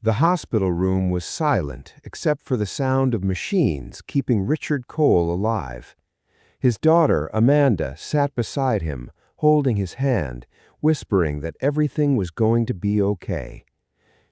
The hospital room was silent except for the sound of machines keeping Richard Cole alive. His daughter, Amanda, sat beside him, holding his hand, whispering that everything was going to be okay.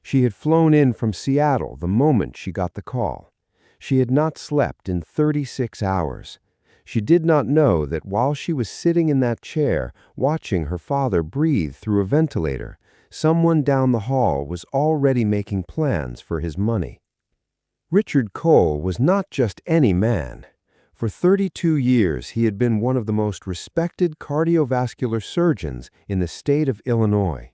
She had flown in from Seattle the moment she got the call. She had not slept in 36 hours. She did not know that while she was sitting in that chair, watching her father breathe through a ventilator, someone down the hall was already making plans for his money. Richard Cole was not just any man. For 32 years, he had been one of the most respected cardiovascular surgeons in the state of Illinois.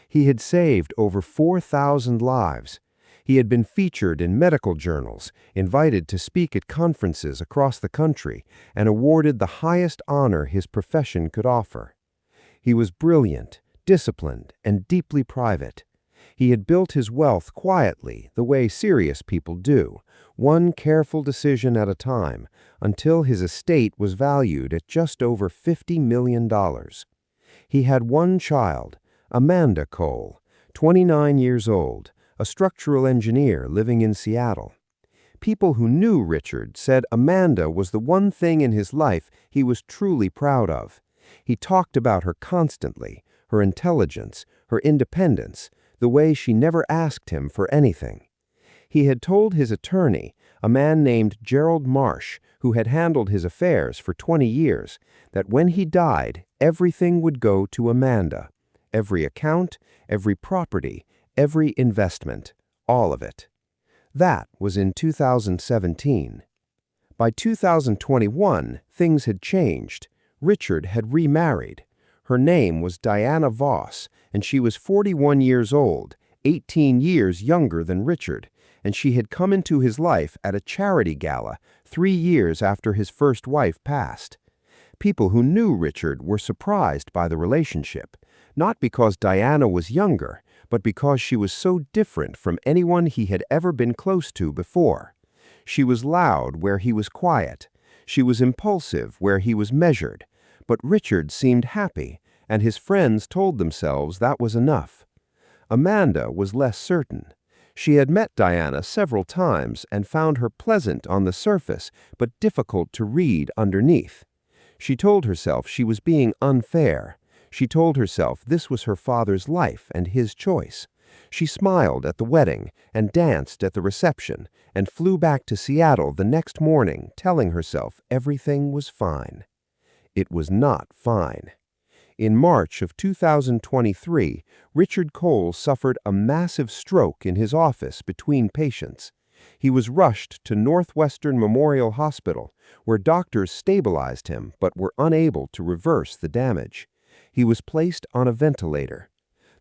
He had saved over 4,000 lives. He had been featured in medical journals, invited to speak at conferences across the country, and awarded the highest honor his profession could offer. He was brilliant, disciplined, and deeply private. He had built his wealth quietly, the way serious people do, one careful decision at a time, until his estate was valued at just over $50 million. He had one child, Amanda Cole, 29 years old, a structural engineer living in Seattle. People who knew Richard said Amanda was the one thing in his life he was truly proud of. He talked about her constantly, her intelligence, her independence, the way she never asked him for anything. He had told his attorney, a man named Gerald Marsh, who had handled his affairs for 20 years, that when he died, everything would go to Amanda. Every account, every property, every investment, all of it. That was in 2017. By 2021, things had changed. Richard had remarried. Her name was Diana Voss, and she was 41 years old, 18 years younger than Richard, and she had come into his life at a charity gala 3 years after his first wife passed. People who knew Richard were surprised by the relationship, not because Diana was younger, but because she was so different from anyone he had ever been close to before. She was loud where he was quiet. She was impulsive where he was measured. But Richard seemed happy, and his friends told themselves that was enough. Amanda was less certain. She had met Diana several times and found her pleasant on the surface, but difficult to read underneath. She told herself she was being unfair. She told herself this was her father's life and his choice. She smiled at the wedding and danced at the reception and flew back to Seattle the next morning, telling herself everything was fine. It was not fine. In March of 2023, Richard Cole suffered a massive stroke in his office between patients. He was rushed to Northwestern Memorial Hospital, where doctors stabilized him but were unable to reverse the damage. He was placed on a ventilator.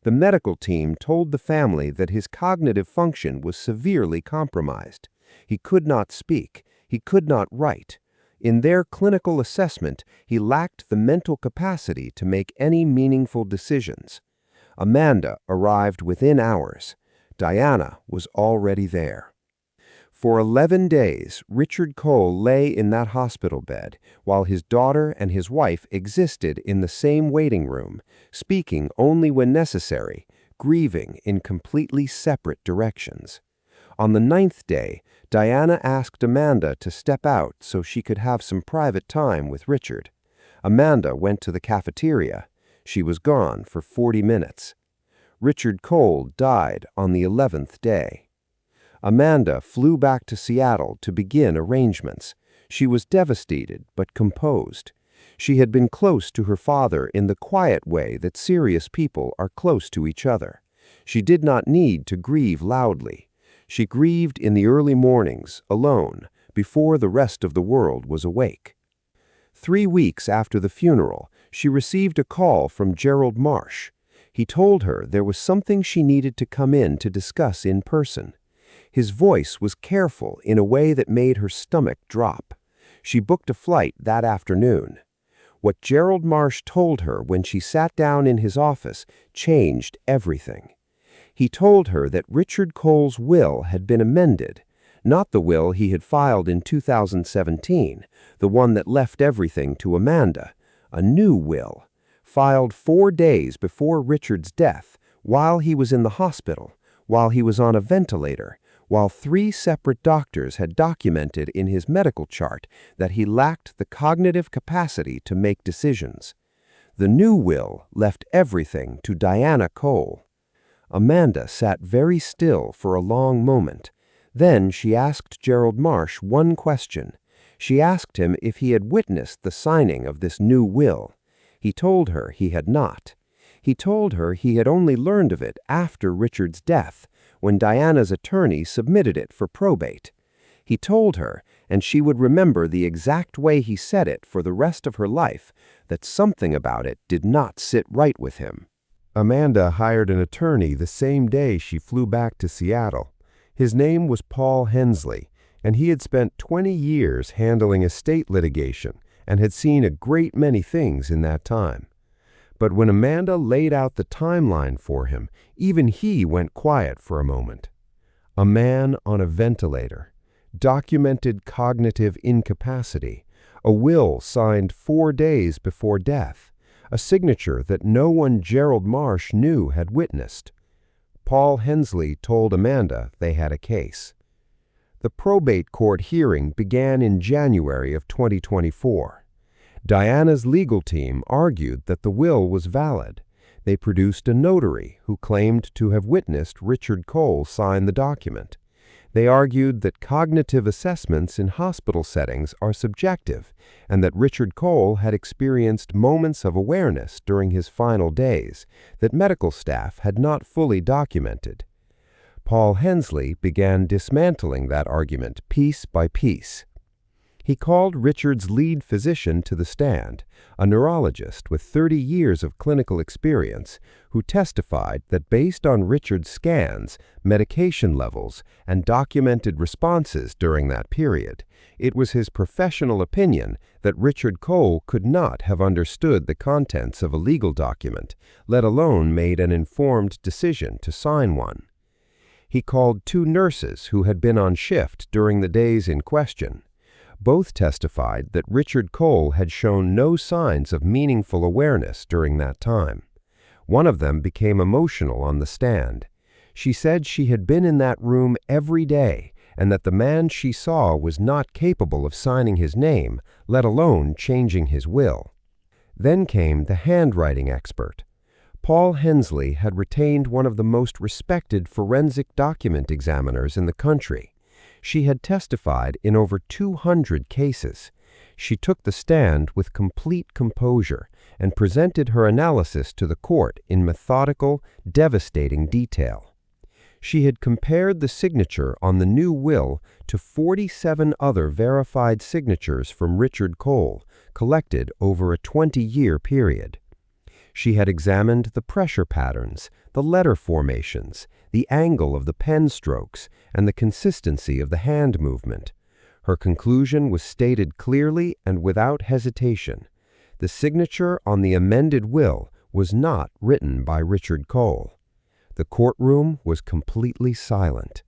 The medical team told the family that his cognitive function was severely compromised. He could not speak. He could not write. In their clinical assessment, he lacked the mental capacity to make any meaningful decisions. Amanda arrived within hours. Diana was already there. For 11 days, Richard Cole lay in that hospital bed, while his daughter and his wife existed in the same waiting room, speaking only when necessary, grieving in completely separate directions. On the 9th day, Diana asked Amanda to step out so she could have some private time with Richard. Amanda went to the cafeteria. She was gone for 40 minutes. Richard Cole died on the 11th day. Amanda flew back to Seattle to begin arrangements. She was devastated but composed. She had been close to her father in the quiet way that serious people are close to each other. She did not need to grieve loudly. She grieved in the early mornings, alone, before the rest of the world was awake. 3 weeks after the funeral, she received a call from Gerald Marsh. He told her there was something she needed to come in to discuss in person. His voice was careful in a way that made her stomach drop. She booked a flight that afternoon. What Gerald Marsh told her when she sat down in his office changed everything. He told her that Richard Cole's will had been amended, not the will he had filed in 2017, the one that left everything to Amanda, a new will, filed 4 days before Richard's death, while he was in the hospital, while he was on a ventilator, while 3 separate doctors had documented in his medical chart that he lacked the cognitive capacity to make decisions. The new will left everything to Diana Cole. Amanda sat very still for a long moment. Then she asked Gerald Marsh one question. She asked him if he had witnessed the signing of this new will. He told her he had not. He told her he had only learned of it after Richard's death, when Diana's attorney submitted it for probate. He told her, and she would remember the exact way he said it for the rest of her life, that something about it did not sit right with him. Amanda hired an attorney the same day she flew back to Seattle. His name was Paul Hensley, and he had spent 20 years handling estate litigation and had seen a great many things in that time. But when Amanda laid out the timeline for him, even he went quiet for a moment. A man on a ventilator, documented cognitive incapacity, a will signed 4 days before death, a signature that no one Gerald Marsh knew had witnessed. Paul Hensley told Amanda they had a case. The probate court hearing began in January of 2024. Diana's legal team argued that the will was valid. They produced a notary who claimed to have witnessed Richard Cole sign the document. They argued that cognitive assessments in hospital settings are subjective and that Richard Cole had experienced moments of awareness during his final days that medical staff had not fully documented. Paul Hensley began dismantling that argument piece by piece. He called Richard's lead physician to the stand, a neurologist with 30 years of clinical experience, who testified that based on Richard's scans, medication levels, and documented responses during that period, it was his professional opinion that Richard Cole could not have understood the contents of a legal document, let alone made an informed decision to sign one. He called 2 nurses who had been on shift during the days in question. Both testified that Richard Cole had shown no signs of meaningful awareness during that time. One of them became emotional on the stand. She said she had been in that room every day and that the man she saw was not capable of signing his name, let alone changing his will. Then came the handwriting expert. Paul Hensley had retained one of the most respected forensic document examiners in the country. She had testified in over 200 cases. She took the stand with complete composure and presented her analysis to the court in methodical, devastating detail. She had compared the signature on the new will to 47 other verified signatures from Richard Cole, collected over a 20-year period. She had examined the pressure patterns, the letter formations, the angle of the pen strokes, and the consistency of the hand movement. Her conclusion was stated clearly and without hesitation. The signature on the amended will was not written by Richard Cole. The courtroom was completely silent.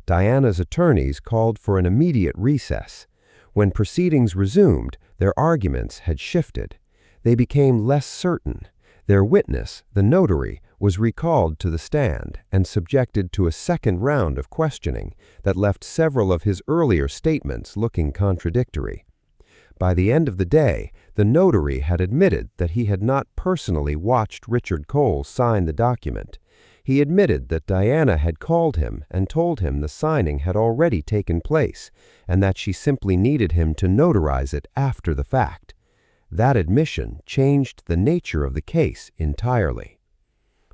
Diana's attorneys called for an immediate recess. When proceedings resumed, their arguments had shifted. They became less certain. Their witness, the notary, was recalled to the stand and subjected to a second round of questioning that left several of his earlier statements looking contradictory. By the end of the day, the notary had admitted that he had not personally watched Richard Cole sign the document. He admitted that Diana had called him and told him the signing had already taken place and that she simply needed him to notarize it after the fact. That admission changed the nature of the case entirely.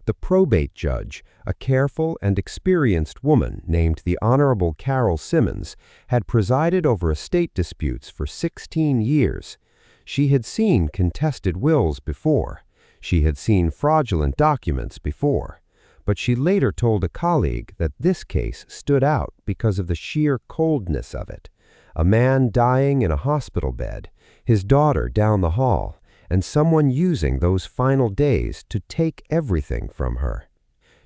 The probate judge, a careful and experienced woman named the Honorable Carol Simmons, had presided over estate disputes for 16 years. She had seen contested wills before. She had seen fraudulent documents before. But she later told a colleague that this case stood out because of the sheer coldness of it. A man dying in a hospital bed, his daughter down the hall, and someone using those final days to take everything from her.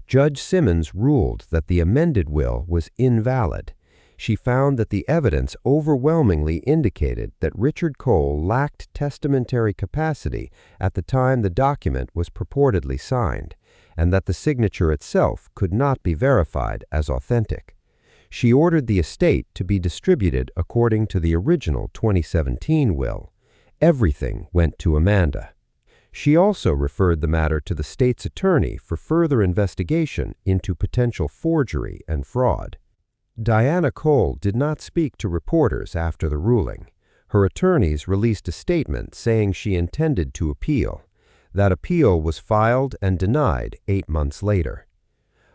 Judge Simmons ruled that the amended will was invalid. She found that the evidence overwhelmingly indicated that Richard Cole lacked testamentary capacity at the time the document was purportedly signed, and that the signature itself could not be verified as authentic. She ordered the estate to be distributed according to the original 2017 will. Everything went to Amanda. She also referred the matter to the state's attorney for further investigation into potential forgery and fraud. Diana Cole did not speak to reporters after the ruling. Her attorneys released a statement saying she intended to appeal. That appeal was filed and denied 8 months later.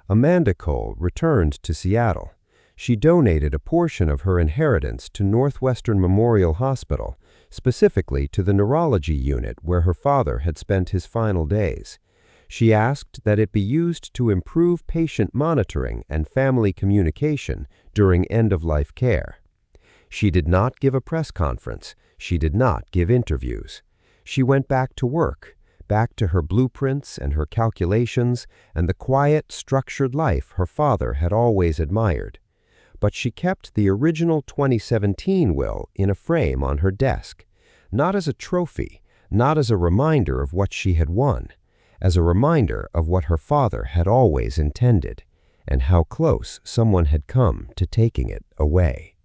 Amanda Cole returned to Seattle. She donated a portion of her inheritance to Northwestern Memorial Hospital, specifically to the neurology unit where her father had spent his final days. She asked that it be used to improve patient monitoring and family communication during end-of-life care. She did not give a press conference. She did not give interviews. She went back to work, back to her blueprints and her calculations and the quiet, structured life her father had always admired. But she kept the original 2017 will in a frame on her desk, not as a trophy, not as a reminder of what she had won, as a reminder of what her father had always intended, and how close someone had come to taking it away.